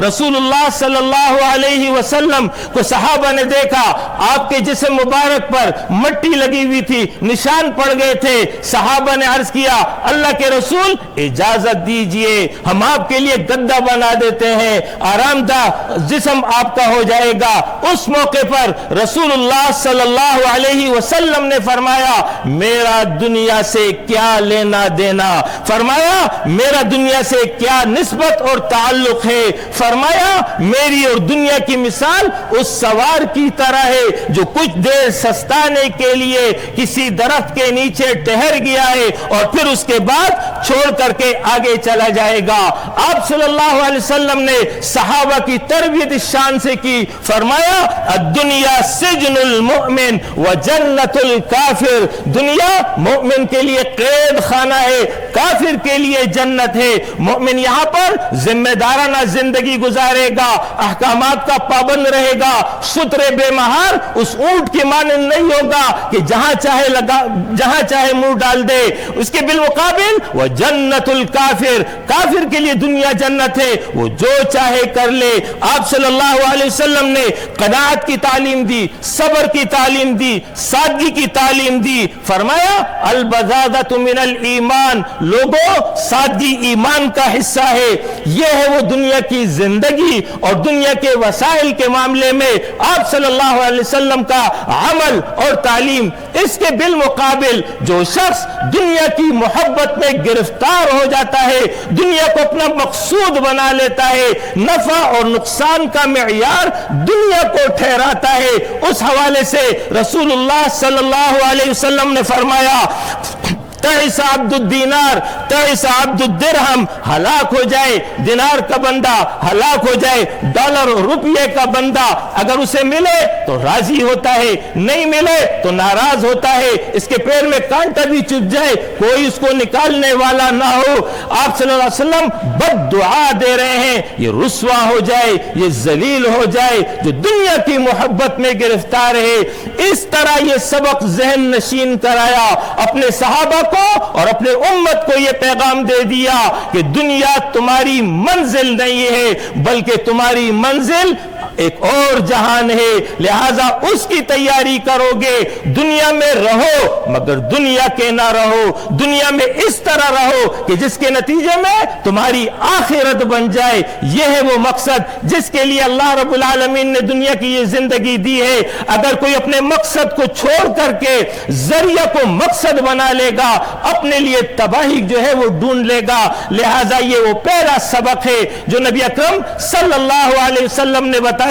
रसूलुल्लाह सल्लल्लाहु अलैहि वसल्लम को सहाबा ने देखा, आपके जिस्म मुबारक पर मट्टी लगी हुई थी, निशान पड़ गए थे। सहाबा ने अर्ज किया, अल्लाह के रसूल इजाजत दीजिए, हम आपके लिए गद्दा बना देते हैं, आरामदाह जिस्म आपका हो जाएगा। उस मौके पर रसूलुल्लाह सल्लल्लाहु अलैहि वसल्लम ने फरमाया, मेरा दुनिया से क्या लेना देना, फरमाया मेरा दुनिया से क्या निस्बत और ताल्लुक है, फरमाया मेरी और दुनिया की मिसाल उस सवार की तरह है जो कुछ देर सस्ताने के लिए किसी दरख्त के नीचे ठहर गया है और फिर उसके बाद छोड़ करके आगे चला जाएगा। आप सल्लल्लाहु अलैहि वसल्लम ने सहाबा की तरबियत इस शान से की, फरमाया दुनिया सिजनुल मुमिन व जन्नतुल काफिर, दुनिया मुमिन के लिए कैद खाना है, काफिर के लिए जन्नत है। मुमिन यहाँ पर जिम्मेदाराना जिंदगी गुजारेगा, अहकामात का पाबंद रहेगा, सुतरे बेमहार उस ऊंट की मानंद नहीं होगा कि जहां चाहे लगा जहां चाहे मुंह डाल दे। उसके बिलमुकाबिल वह जन्नतुल काफिर, काफिर के लिए दुनिया जन्नत है, वो जो चाहे कर ले। आप सल्लल्लाहु अलैहि वसल्लम ने क़नाअत की तालीम दी, सब्र की तालीम दी, सादगी की तालीम दी। फरमाया अल बज़ादतु मिनल ईमान, लोगों सादगी ईमान का हिस्सा है। यह है वो दुनिया की जिंदगी और दुनिया के वसाइल के मामले में आप सल्लल्लाहु अलैहि वसल्लम का अमल और तालीम। इसके बिलमुकाबिल जो शख्स दुनिया की मोहब्बत में गिरफ्तार हो जाता है, दुनिया को अपना मकसूद बना लेता है, नफा और नुकसान का मेयार दुनिया को ठहराता है, उस हवाले से रसूलुल्लाह सल्लल्लाहु अलैहि वसल्लम ने फरमाया तइसा अब्दुद दीनार तइसा अब्दुद दिरहम, हलाक हो जाए दिनार का बंदा, हलाक हो जाए डॉलर रुपये का बंदा। अगर उसे मिले तो राजी होता है, नहीं मिले तो नाराज होता है, इसके पैर में कांटा भी चुभ जाए कोई उसको निकालने वाला ना हो। आप सल्लल्लाहु अलैहि वसल्लम बद्दुआ दे रहे हैं, ये रुस्वा हो जाए, ये जलील हो जाए जो दुनिया की मोहब्बत में गिरफ्तार है। इस तरह ये सबक जहन नशीन कराया, अपने सहाबा को और अपने उम्मत को यह पैगाम दे दिया कि दुनिया तुम्हारी मंजिल नहीं है, बल्कि तुम्हारी मंजिल एक और जहान है, लिहाजा उसकी तैयारी करोगे। दुनिया में रहो मगर दुनिया के ना रहो, दुनिया में इस तरह रहो कि जिसके नतीजे में तुम्हारी आखिरत बन जाए। यह है वो मकसद जिसके लिए अल्लाह रब्बुल आलमीन ने दुनिया की ये जिंदगी दी है। अगर कोई अपने मकसद को छोड़ करके जरिया को मकसद बना लेगा, अपने लिए तबाही जो है वो ढूंढ लेगा। लिहाजा ये वो पहला सबक है जो नबी अकरम सल्लल्लाहु अलैहि वसल्लम ने बताया।